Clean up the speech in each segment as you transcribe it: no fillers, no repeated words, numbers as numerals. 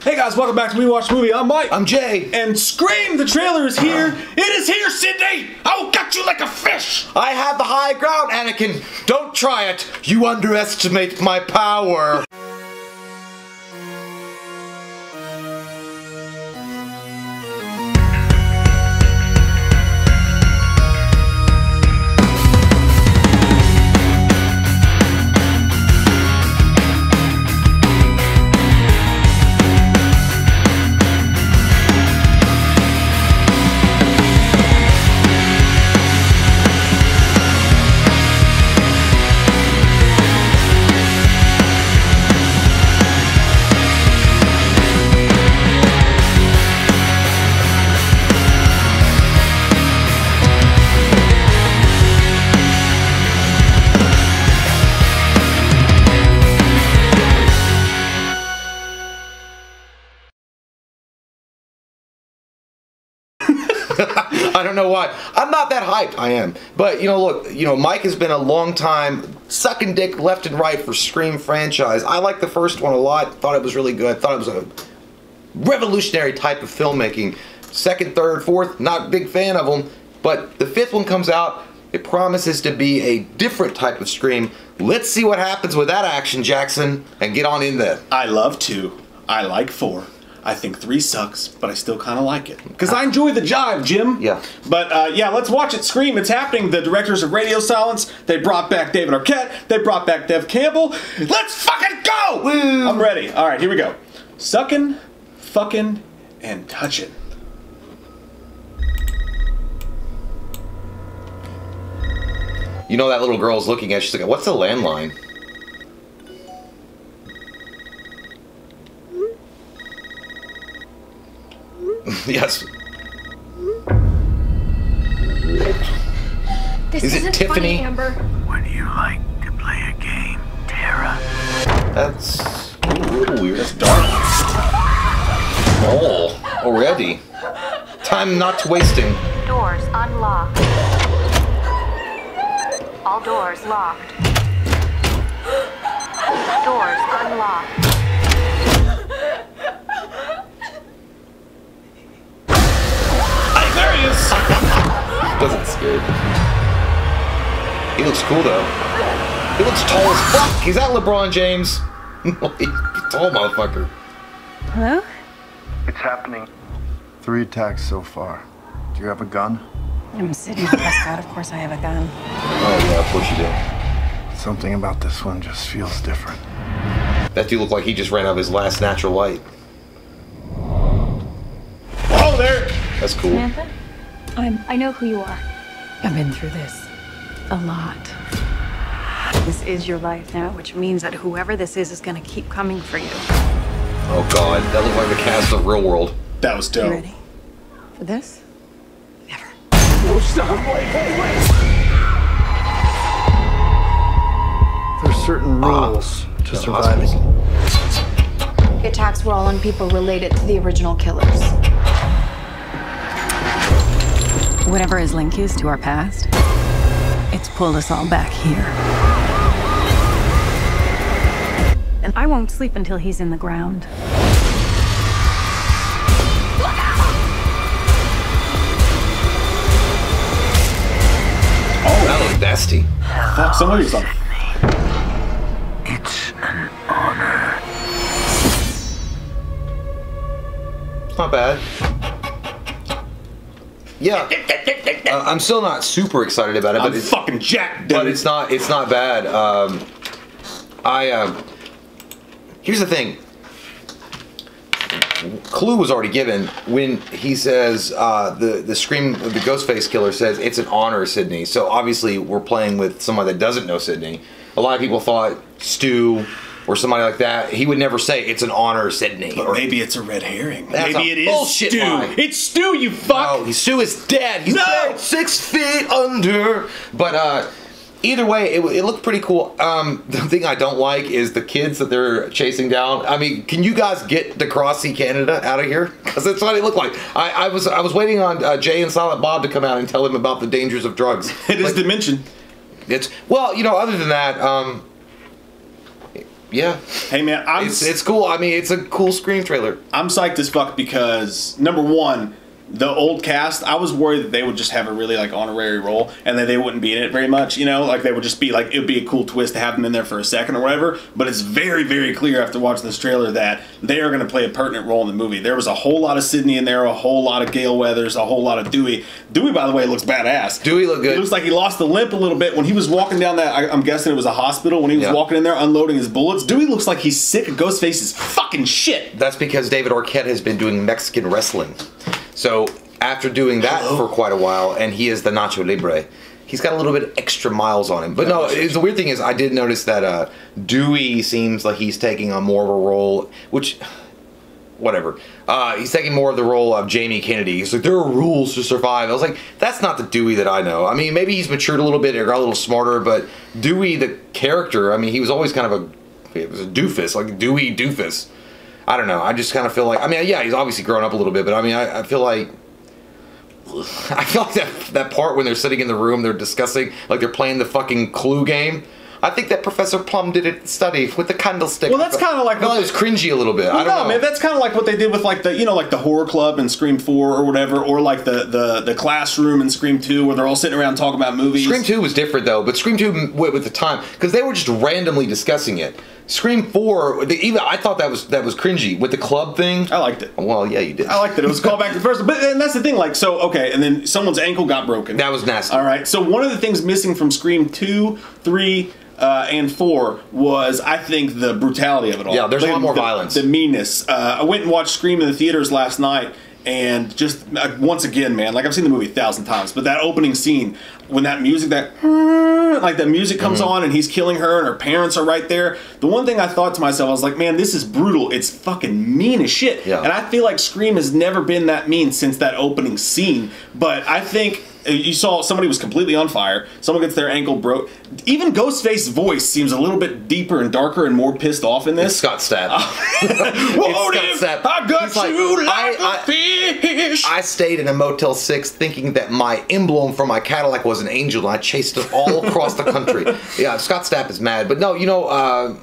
Hey guys, welcome back to We Watch Movie. I'm Mike. I'm Jay. And Scream, the trailer is here. It is here, Sydney! I will cut you like a fish! I have the high ground, Anakin. Don't try it. You underestimate my power. I don't know why. I'm not that hyped. I am. But, look, Mike has been a long time sucking dick left and right for Scream franchise. I liked the first one a lot. Thought it was really good. Thought it was a revolutionary type of filmmaking. Second, third, fourth, not a big fan of them. But the fifth one comes out. It promises to be a different type of Scream. Let's see what happens with that action, Jackson, and get on in there. I love 2. I like 4. I think 3 sucks, but I still kind of like it. Because I enjoy the jive, Jim. Yeah. But, yeah, let's watch it. Scream. It's happening. The directors of Radio Silence. They brought back David Arquette. They brought back Dev Campbell. Let's fucking go! Woo. I'm ready. All right, here we go. Sucking, fucking, and touching. You know that little girl's looking at you. She's like, what's the landline? Yes. This Is it Tiffany? Funny, Amber. Would you like to play a game, Tara? That's a little weird. That's dark. Oh, already. Time not wasting. Doors unlocked. All doors locked. Doors unlocked. There he is! Doesn't scare. He looks cool though. He looks tall as fuck. He's that LeBron James. He's a tall motherfucker. Hello? It's happening. 3 attacks so far. Do you have a gun? I'm Sydney Prescott. Of course I have a gun. Oh yeah, of course you do. Something about this one just feels different. That dude looked like he just ran out of his last natural light. Oh, there! That's cool. Samantha? I know who you are. I've been through this. A lot. This is your life now, which means that whoever this is gonna keep coming for you. Oh god, that looked like the cast of Real World. That was dope. You ready for this? Never. No, stop! Wait! There's certain rules to surviving. The attacks were all on people related to the original killers. Whatever his link is to our past, it's pulled us all back here. And I won't sleep until he's in the ground. Oh, that looks nasty. Fuck, somebody's on. It's an honor. It's not bad. Yeah, I'm still not super excited about it, but it's fucking jacked, dude. But it's not bad. Here's the thing. Clue was already given when he says the Scream, the Ghostface killer says it's an honor, Sydney. So obviously we're playing with somebody that doesn't know Sydney. A lot of people thought Stu or somebody like that. He would never say it's an honor, Sydney. But maybe it's a red herring. That's Maybe a it is bullshit Stu. lie. It's Stu, you fuck. No, Stu is dead. He's dead 6 feet under. But either way, it looked pretty cool. The thing I don't like is the kids that they're chasing down. I mean, can you guys get DeCrossy Canada out of here? Because that's what it looked like. I was waiting on Jay and Silent Bob to come out and tell him about the dangers of drugs. It is Dimension. It's well, you know, other than that, Yeah. Hey man, it's cool. I mean, it's a cool Scream trailer. I'm psyched as fuck because number one, the old cast, I was worried that they would just have a really like honorary role and that they wouldn't be in it very much, you know, like they would just be like, it would be a cool twist to have them in there for a second or whatever, but it's very, very clear after watching this trailer that they are going to play a pertinent role in the movie. There was a whole lot of Sydney in there, a whole lot of Gale Weathers, a whole lot of Dewey. Dewey, by the way, looks badass. Dewey looked good. It looks like he lost the limp a little bit when he was walking down that, I'm guessing it was a hospital, when he was walking in there unloading his bullets. Dewey looks like he's sick of Ghostface's fucking shit. That's because David Arquette has been doing Mexican wrestling. So after doing that for quite a while, and he is the Nacho Libre, he's got a little bit extra miles on him. But no, the weird thing is I did notice that Dewey seems like he's taking on more of a role, which, whatever. He's taking more of the role of Jamie Kennedy. He's like, there are rules to survive. I was like, that's not the Dewey that I know. I mean, maybe he's matured a little bit or got a little smarter, but Dewey, the character, I mean, he was always kind of it was a doofus, like Dewey Doofus. I don't know. I just kind of feel like, I mean, yeah, he's obviously grown up a little bit, but I mean, I feel like that part when they're sitting in the room, they're discussing, like they're playing the fucking Clue game. I think that Professor Plum did it study with the candlestick. Well, that's kind of like... Well, it was cringy a little bit. Well, I don't know. Man, that's kind of like what they did with like the, you know, like the Horror Club in Scream 4 or whatever, or like the classroom in Scream 2 where they're all sitting around talking about movies. Scream 2 was different though, but Scream 2 with the time, because they were just randomly discussing it. Scream 4, I thought that was cringy with the club thing. I liked it. Well, yeah, you did. I liked it. It was a callback to the first, but and that's the thing. Like, so okay, and then someone's ankle got broken. That was nasty. All right. So one of the things missing from Scream 2, 3, and 4 was, I think, the brutality of it all. Yeah, there's a lot more violence. The meanness. I went and watched Scream in the theaters last night. And just, once again, man, like I've seen the movie 1,000 times, but that opening scene, when that music, like that music comes on and he's killing her and her parents are right there, the one thing I thought to myself, I was like, man, this is brutal. It's fucking mean as shit. Yeah. And I feel like Scream has never been that mean since that opening scene. But I think you saw somebody was completely on fire. Someone gets their ankle broke. Even Ghostface's voice seems a little bit deeper and darker and more pissed off in this. It's Scott Stapp. It's Scott Stapp. I got you like a fish. I stayed in a Motel 6 thinking that my emblem for my Cadillac was an angel, and I chased it all across the country. Yeah, Scott Stapp is mad. But no, you know,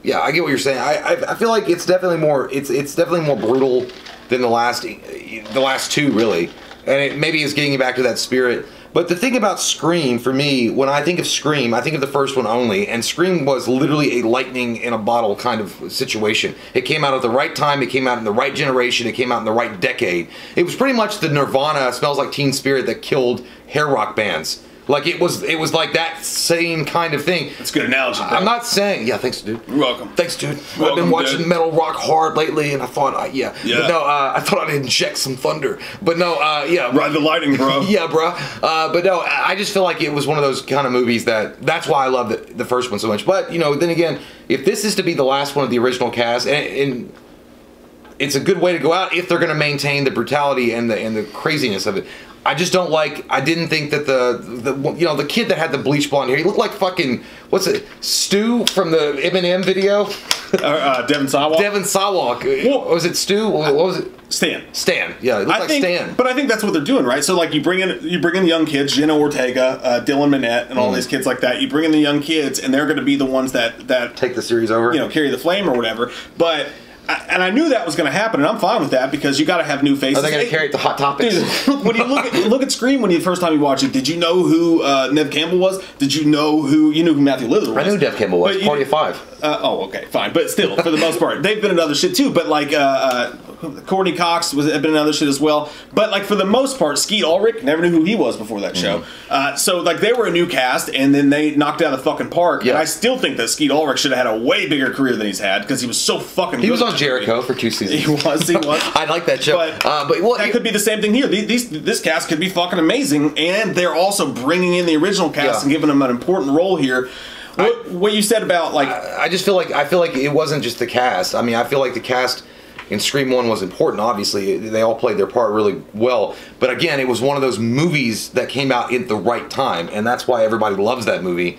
yeah, I get what you're saying. I feel like it's definitely more brutal than the last two, really. And it maybe is getting you back to that spirit. But the thing about Scream, for me, when I think of Scream, I think of the first one only. And Scream was literally a lightning in a bottle kind of situation. It came out at the right time. It came out in the right generation. It came out in the right decade. It was pretty much the Nirvana Smells Like Teen Spirit that killed hair rock bands. Like it was like that same kind of thing. That's a good analogy, bro. I'm not saying, yeah, thanks, dude. You're welcome. Thanks, dude. Welcome, I've been watching dude. metal rock hard lately, and I thought, yeah. But no, I thought I'd inject some thunder. But no, yeah. Ride the lightning, bro. Yeah, bro. But no, I just feel like it was one of those kind of movies that's why I love the first one so much. But, you know, then again, if this is to be the last one of the original cast, and it's a good way to go out if they're going to maintain the brutality and the craziness of it. I just don't like. I didn't think that the kid that had the bleach blonde hair, he looked like fucking, what's it, Stu from the Eminem video? Devin Sawa. Devin Sawa. Was it Stu? What was it? Stan. Stan. Yeah, it looked like Stan. But I think that's what they're doing, right? So like you bring in young kids, Jenna Ortega, Dylan Minnette, and all these kids like that. You bring in the young kids, and they're going to be the ones that take the series over. You know, carry the flame or whatever. But. And I knew that was going to happen, and I'm fine with that because you got to have new faces. Are they going to carry the hot topics? Dude, when you look at Scream, when you first time you watch it, did you know who Neve Campbell was? Did you know who Matthew Lillard was? I knew Neve Campbell was. Party of Five. Oh, okay, fine, but still, for the most part, they've been in other shit too. But like Courtney Cox had been in other shit as well. But like for the most part, Skeet Ulrich, never knew who he was before that show. So like they were a new cast, and then they knocked out of the fucking park. Yeah. And I still think that Skeet Ulrich should have had a way bigger career than he's had because he was so fucking. He was on Jericho for 2 seasons. He was. I like that show. But that could be the same thing here. This cast could be fucking amazing, and they're also bringing in the original cast and giving them an important role here. What you said about like, I feel like it wasn't just the cast. I mean, I feel like the cast in Scream 1 was important. Obviously, they all played their part really well. But again, it was one of those movies that came out at the right time, and that's why everybody loves that movie.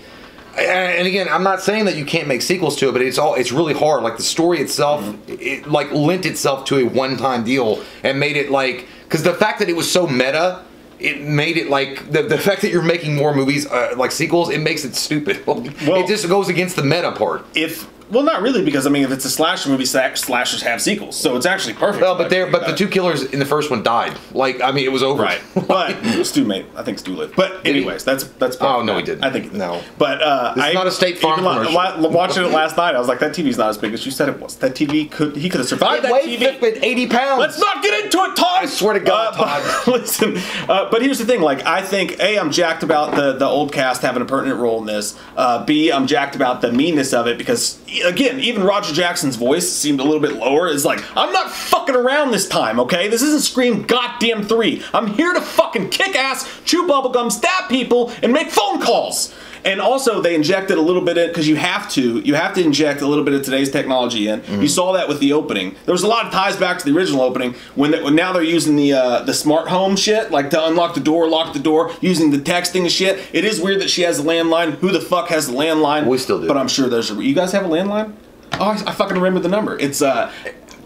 And again, I'm not saying that you can't make sequels to it, but it's really hard. Like the story itself, it like lent itself to a one-time deal and made it like, because the fact that it was so meta, it made it like the fact that you're making more movies like sequels, it makes it stupid. Well, it just goes against the meta part. If Well, not really, because I mean, if it's a slasher movie, slashers have sequels, so it's actually perfect. Well, but the two killers in the first one died. Like, I mean, it was over. Right. But I think Stu lived. But anyways, that's. Oh no, he didn't. I think no. But it's not a State Farm commercial. Watching it last night, I was like, that TV's not as big as you said it was. That TV he could have survived that TV. It weighed 80 pounds. Let's not get into it, Todd. I swear to God, Todd. Listen, but here's the thing. Like, I think A, I'm jacked about the old cast having a pertinent role in this. B, I'm jacked about the meanness of it because, again, even Roger Jackson's voice seemed a little bit lower. It's like, I'm not fucking around this time, okay? This isn't Scream goddamn 3. I'm here to fucking kick ass, chew bubblegum, stab people, and make phone calls. And also, they injected a little bit in, because you have to inject a little bit of today's technology in. You saw that with the opening. There was a lot of ties back to the original opening when now they're using the smart home shit, like to unlock the door, lock the door, using the texting and shit. It is weird that she has a landline. Who the fuck has the landline? We still do. But I'm sure there's you guys have a landline? Oh, I fucking remember the number. It's it's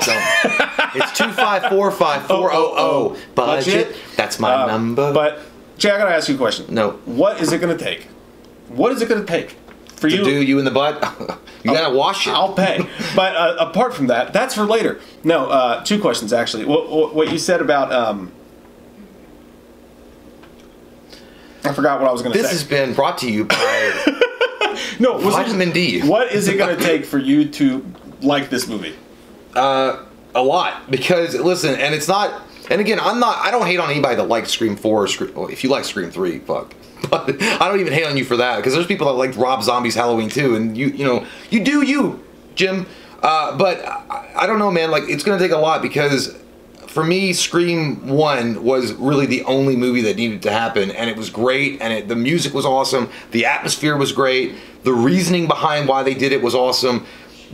2545400 budget. That's my number. But Jay, I gotta ask you a question. No. What is it gonna take? What is it going to take for you to do you in the butt? You gotta wash it. I'll pay. But apart from that, that's for later. No, two questions actually. What you said about I forgot what I was going to say. This has been brought to you by no Vitamin D. What is it going to take for you to like this movie? A lot, because listen, and it's not. And again, I don't hate on anybody that likes Scream 4 or well, if you like Scream 3, fuck. But I don't even hate on you for that, because there's people that like Rob Zombie's Halloween too, and you do you, Jim. But I don't know, man. Like, it's gonna take a lot, because for me, Scream 1 was really the only movie that needed to happen, and it was great, and the music was awesome, the atmosphere was great, the reasoning behind why they did it was awesome.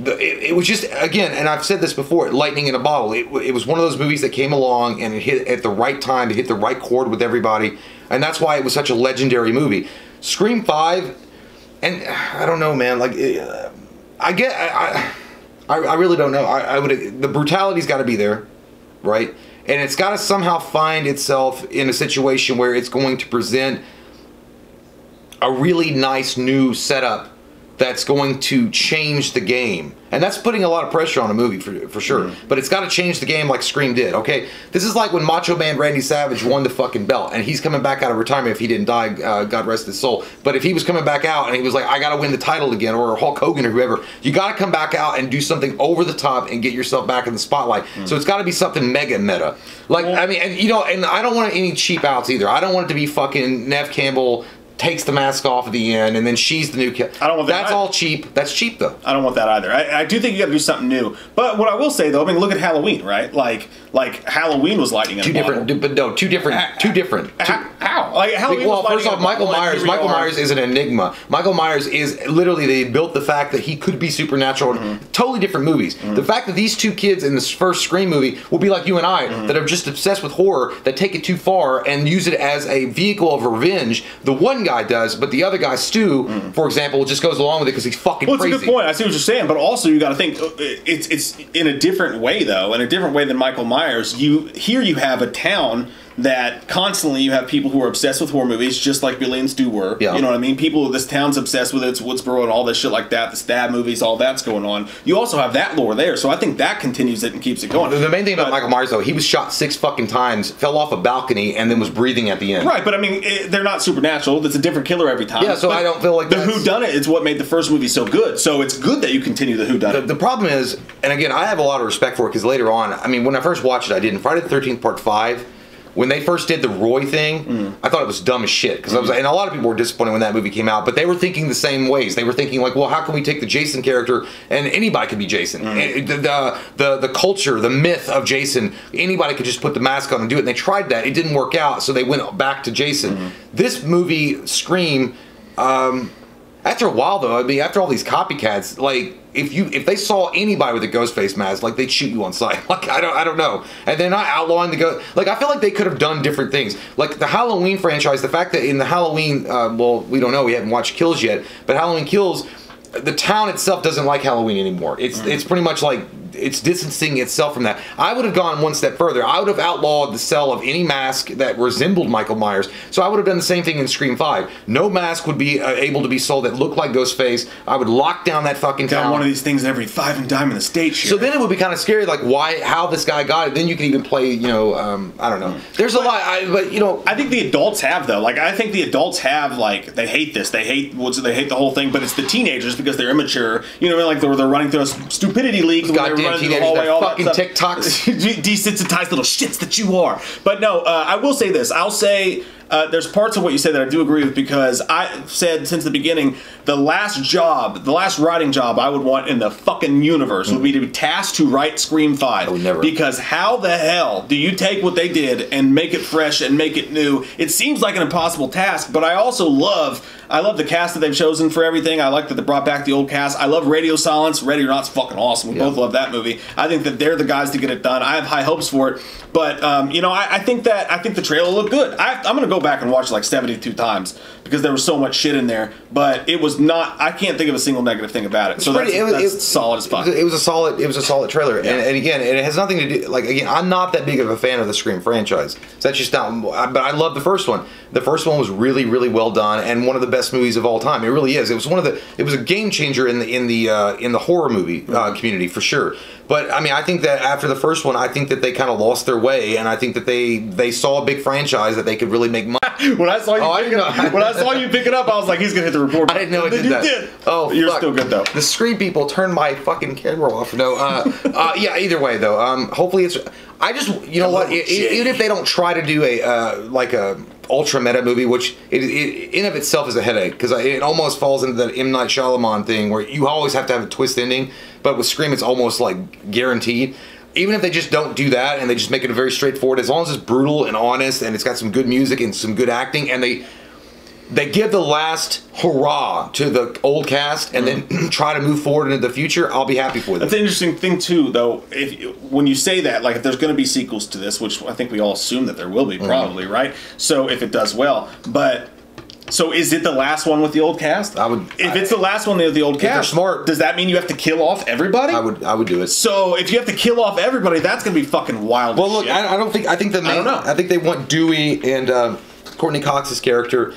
It was just, again, and I've said this before, lightning in a bottle. It was one of those movies that came along and it hit at the right time, it hit the right chord with everybody, and that's why it was such a legendary movie. Scream 5, and I don't know, man, like, I really don't know. The brutality's got to be there, right? And it's got to somehow find itself in a situation where it's going to present a really nice new setup that's going to change the game. And that's putting a lot of pressure on a movie for sure. But it's got to change the game like Scream did, okay? This is like when Macho Man Randy Savage won the fucking belt, and he's coming back out of retirement if he didn't die, God rest his soul. But if he was coming back out and he was like, I got to win the title again, or Hulk Hogan or whoever, you got to come back out and do something over the top and get yourself back in the spotlight. So it's got to be something mega meta. Like, I mean, and I don't want any cheap outs either. I don't want it to be fucking Neve Campbell takes the mask off at the end, and then she's the new kid. I don't want that. That's all cheap. That's cheap, though. I don't want that either. I do think you got to do something new. But what I will say, though, I mean, look at Halloween, right? Like Halloween was lightning in a bottle. Two different. How? Like, Halloween well, first off, Michael Myers is an enigma. Michael Myers is literally, they built the fact that he could be supernatural. Totally different movies. The fact that these two kids in this first Scream movie will be like you and I, that are just obsessed with horror, that take it too far and use it as a vehicle of revenge. The one guy does, but the other guy, Stu, for example, just goes along with it because he's fucking crazy. Well, it's a good point. I see what you're saying, but also you got to think it's in a different way, though, in a different way than Michael Myers. Here you have a town that constantly you have people who are obsessed with horror movies, just like Billy and Stu were. Yeah. You know what I mean? People, this town's obsessed with it. It's Woodsboro and all this shit like that. The stab movies, all that's going on. You also have that lore there, so I think that continues it and keeps it going. The main thing about Michael Myers, though, he was shot 6 fucking times, fell off a balcony, and then was breathing at the end. Right, but I mean, they're not supernatural. It's a different killer every time. Yeah, so I don't feel like the whodunit is what made the first movie so good. So it's good that you continue the whodunit. The problem is, and again, I have a lot of respect for it because later on, I mean, when I first watched it, I did in Friday the 13th Part 5. When they first did the Roy thing, I thought it was dumb as shit. Because I was, and a lot of people were disappointed when that movie came out, but they were thinking the same ways. They were thinking like, well, how can we take the Jason character, and anybody could be Jason. The culture, the myth of Jason, anybody could just put the mask on and do it. And they tried that. It didn't work out, so they went back to Jason. This movie, Scream, after a while though, I mean, after all these copycats, like, if they saw anybody with a ghost face mask, like, they'd shoot you on sight. Like, I don't know. And they're not outlawing the ghost. Like, I feel like they could have done different things. Like, the Halloween franchise, the fact that in the Halloween, well, we don't know, we haven't watched Kills yet, but Halloween Kills, the town itself doesn't like Halloween anymore. It's pretty much like it's distancing itself from that. I would have gone one step further. I would have outlawed the sale of any mask that resembled Michael Myers. So I would have done the same thing in Scream 5. No mask would be able to be sold that looked like Ghostface. I would lock down that fucking town. One of these things every 5 and dime in the state. So then it would be kind of scary, like how this guy got it. Then you can even play, you know, I don't know. There's a lot, but you know, I think the adults have though. Like I think the adults have like they hate this. They hate the whole thing. But it's the teenagers because they're immature. You know, like they're running through a stupidity league. Goddamn teenagers, hallway, all fucking that TikToks, desensitized little shits that you are. But no, I will say this. I'll say. There's parts of what you said that I do agree with because I've said since the beginning the last writing job I would want in the fucking universe would be to be tasked to write Scream 5. I would never. Because how the hell do you take what they did and make it fresh and make it new? It seems like an impossible task, but I also love the cast that they've chosen for everything. I like that they brought back the old cast. I love Radio Silence. Ready or Not's fucking awesome. We both love that movie. I think that they're the guys to get it done. I have high hopes for it. But you know, I think the trailer looked good. I'm gonna go back and watch it like 72 times because there was so much shit in there. But it was not. I can't think of a single negative thing about it. So that's solid as fuck. It was a solid trailer. Yeah. And again, it has nothing to do. Like again, I'm not that big of a fan of the Scream franchise. So that's just not. But I love the first one. The first one was really, really well done and one of the best movies of all time. It really is. It was It was a game changer in the horror movie community for sure. But I mean, I think that after the first one, I think that they kind of lost their way, and I think that they saw a big franchise that they could really make money. When I saw you pick it up, I was like, he's gonna hit the record button. I didn't know it did that. You did. Oh, you're fuck. still good though. The Scream people turned my fucking camera off. No, yeah. Either way though, hopefully it's. I just, you know what? Even if they don't try to do a ultra meta movie, which it in of itself is a headache because it almost falls into that M. Night Shyamalan thing where you always have to have a twist ending, but with Scream it's almost like guaranteed. Even if they just don't do that and they just make it very straightforward, as long as it's brutal and honest and it's got some good music and some good acting and they give the last hurrah to the old cast and then try to move forward into the future, I'll be happy for them. That's an interesting thing too, though. When you say that, like if there's going to be sequels to this, which I think we all assume that there will be, probably, right? So if it does well, but so is it the last one with the old cast? If it's the last one with the old cast, they're smart. Does that mean you have to kill off everybody? I would do it. So if you have to kill off everybody, that's going to be fucking wild. Well, look, I think they want Dewey and Courtney Cox's character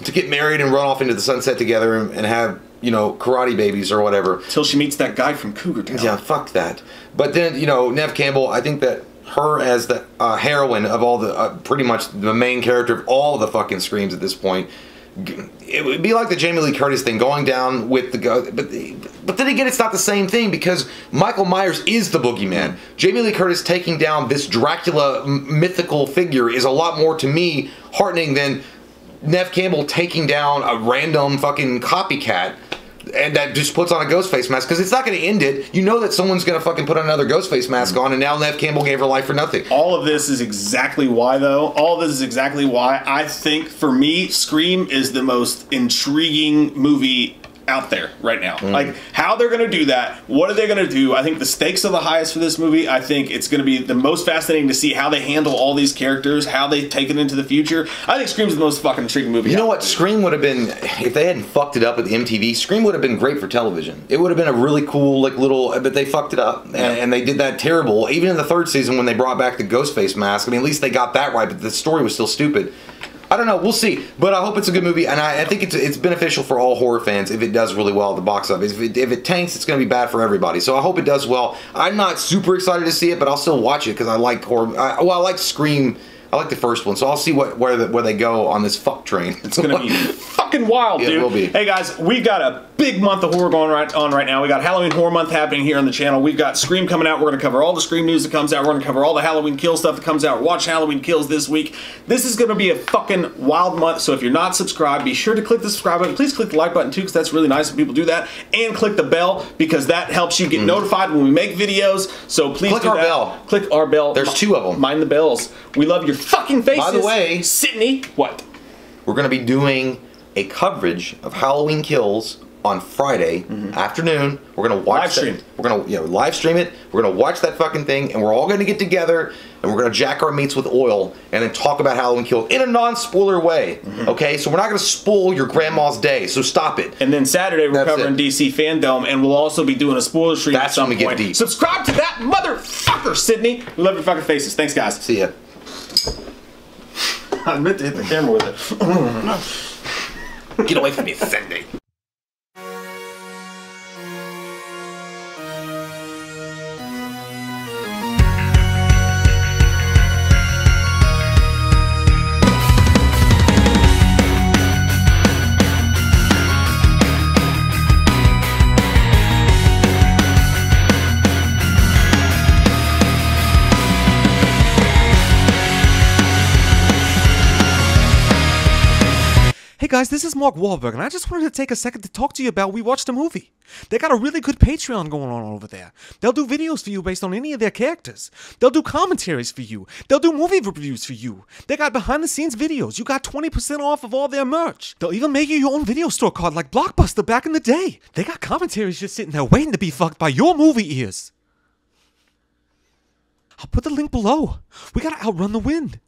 to get married and run off into the sunset together and have, you know, karate babies or whatever. Till she meets that guy from Cougar Town. Yeah, fuck that. But then, you know, Neve Campbell, I think that her as the heroine of all the, pretty much the main character of all the fucking Screams at this point, it would be like the Jamie Lee Curtis thing, going down with the go. But then again, it's not the same thing because Michael Myers is the boogeyman. Jamie Lee Curtis taking down this Dracula mythical figure is a lot more, to me, heartening than Neve Campbell taking down a random fucking copycat and that just puts on a Ghostface mask, because it's not going to end it. You know that someone's going to fucking put another Ghostface mask on, and now Neve Campbell gave her life for nothing. All of this is exactly why, though. All of this is exactly why I think, for me, Scream is the most intriguing movie out there right now. Like, how they're going to do that, what are they going to do? I think the stakes are the highest for this movie. I think it's going to be the most fascinating to see how they handle all these characters, how they take it into the future. I think Scream's the most fucking intriguing movie. You know what? Scream would have been, if they hadn't fucked it up with MTV, Scream would have been great for television. It would have been a really cool, like, little, but they fucked it up, and they did that terrible. Even in the third season when they brought back the Ghostface mask, I mean, at least they got that right, but the story was still stupid. I don't know. We'll see. But I hope it's a good movie, and I think it's beneficial for all horror fans if it does really well at the box office. If it tanks, it's going to be bad for everybody. So I hope it does well. I'm not super excited to see it, but I'll still watch it because I like horror. I like Scream. I like the first one, so I'll see where they go on this fuck train. It's going to be fucking wild, dude. It will be. Hey, guys, we've got a big month of horror going on right now. We got Halloween Horror Month happening here on the channel. We've got Scream coming out. We're going to cover all the Scream news that comes out. We're going to cover all the Halloween Kill stuff that comes out. Watch Halloween Kills this week. This is going to be a fucking wild month, so if you're not subscribed, be sure to click the subscribe button. Please click the like button, too, because that's really nice when people do that. And click the bell, because that helps you get notified when we make videos. So please click our bell. Click our bell. There's two of them. Mind the bells. We love your fucking faces. By the way, Sydney, what? We're going to be doing a coverage of Halloween Kills on Friday afternoon. We're gonna watch Live stream. We're gonna live stream it. We're gonna watch that fucking thing, and we're all gonna get together and we're gonna jack our meats with oil and then talk about Halloween Kills in a non-spoiler way. Okay, so we're not gonna spoil your grandma's day. So stop it. And then Saturday we're That's covering it. DC Fandom, and we'll also be doing a spoiler stream That's at some when we get point. deep. Subscribe to that motherfucker, Sydney. We love your fucking faces. Thanks, guys. See ya. I meant to hit the camera with it. Get away from me, Cindy. Hey guys, this is Mark Wahlberg, and I just wanted to take a second to talk to you about We Watched a Movie. They got a really good Patreon going on over there. They'll do videos for you based on any of their characters. They'll do commentaries for you. They'll do movie reviews for you. They got behind-the-scenes videos. You got 20% off of all their merch. They'll even make you your own video store card like Blockbuster back in the day. They got commentaries just sitting there waiting to be fucked by your movie ears. I'll put the link below. We gotta outrun the wind.